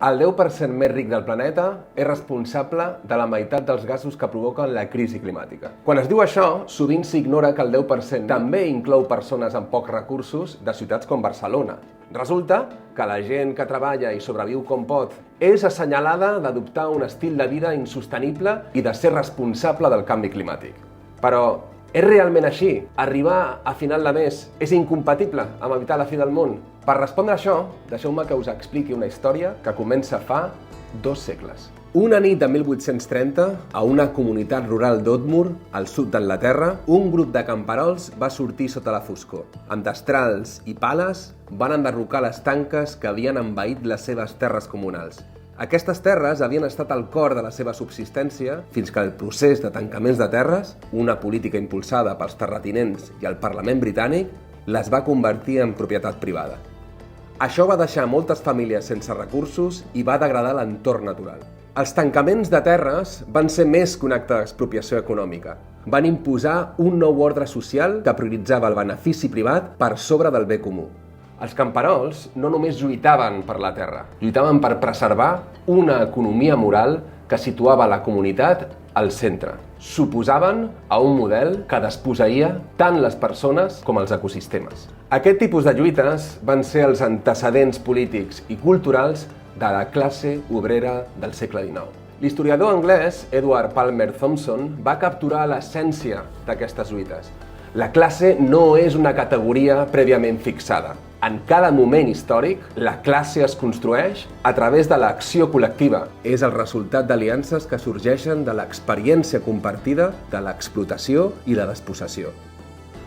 El 10% més ric del planeta és responsable de la meitat dels gasos que provoquen la crisi climàtica. Quan es diu això, sovint s'ignora que el 10% també inclou persones amb pocs recursos de ciutats com Barcelona. Resulta que la gent que treballa i sobreviu com pot és assenyalada d'adoptar un estil de vida insostenible i de ser responsable del canvi climàtic. Però és realment així? Arribar a final de mes és incompatible amb evitar la fi del món? Per respondre a això, deixeu-me que us expliqui una història que comença fa 2 segles. Una nit de 1830, a una comunitat rural d'Otmur, al sud d'Anglaterra, un grup de camperols va sortir sota la foscor. Amb destrals i pales van enderrocar les tanques que havien envaït les seves terres comunals. Aquestes terres havien estat al cor de la seva subsistència fins que el procés de tancaments de terres, una política impulsada pels terratinents i el Parlament britànic, les va convertir en propietat privada. Això va deixar moltes famílies sense recursos i va degradar l'entorn natural. Els tancaments de terres van ser més que un acte d'expropiació econòmica. Van imposar un nou ordre social que prioritzava el benefici privat per sobre del bé comú. Els camperols no només lluitaven per la terra, lluitaven per preservar una economia moral que situava la comunitat al centre. S'oposaven a un model que desposseïa tant les persones com els ecosistemes. Aquest tipus de lluites van ser els antecedents polítics i culturals de la classe obrera del segle XIX. L'historiador anglès Edward Palmer Thompson va capturar l'essència d'aquestes lluites. La classe no és una categoria prèviament fixada. En cada moment històric, la classe es construeix a través de l'acció col·lectiva. És el resultat d'aliances que sorgeixen de l'experiència compartida de l'explotació i la despossessió.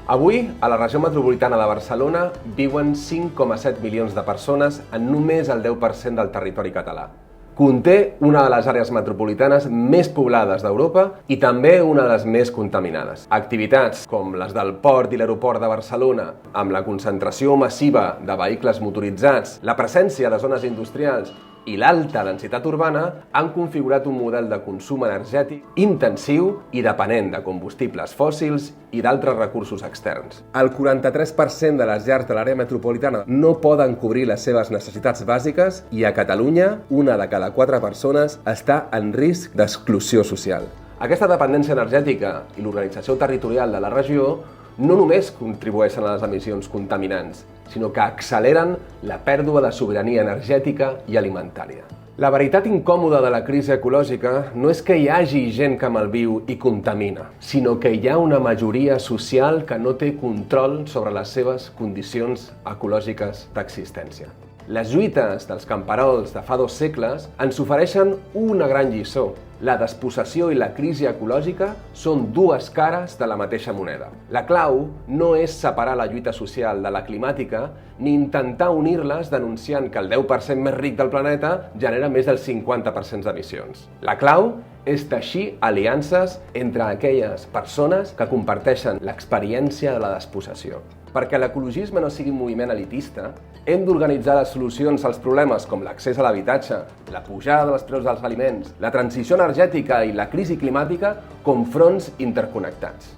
Avui, a la regió metropolitana de Barcelona, viuen 5,7 milions de persones en només el 10% del territori català. Conté una de les àrees metropolitanes més poblades d'Europa i també una de les més contaminades. Activitats com les del port i l'aeroport de Barcelona, amb la concentració massiva de vehicles motoritzats, la presència de zones industrials i l'alta densitat urbana han configurat un model de consum energètic intensiu i dependent de combustibles fòssils i d'altres recursos externs. El 43% de les llars de l'àrea metropolitana no poden cobrir les seves necessitats bàsiques i a Catalunya, una de cada 4 persones està en risc d'exclusió social. Aquesta dependència energètica i l'organització territorial de la regió no només contribueixen a les emissions contaminants, sinó que acceleren la pèrdua de sobirania energètica i alimentària. La veritat incòmoda de la crisi ecològica no és que hi hagi gent que malviu i contamina, sinó que hi ha una majoria social que no té control sobre les seves condicions ecològiques d'existència. Les lluites dels camperols de fa 2 segles ens ofereixen una gran lliçó. La despossessió i la crisi ecològica són 2 cares de la mateixa moneda. La clau no és separar la lluita social de la climàtica ni intentar unir-les denunciant que el 10% més ric del planeta genera més del 50% d'emissions. La clau és teixir aliances entre aquelles persones que comparteixen l'experiència de la despossessió. Perquè l'ecologisme no sigui un moviment elitista, hem d'organitzar les solucions als problemes com l'accés a l'habitatge, la pujada dels preus dels aliments, la transició energètica i la crisi climàtica com fronts interconnectats.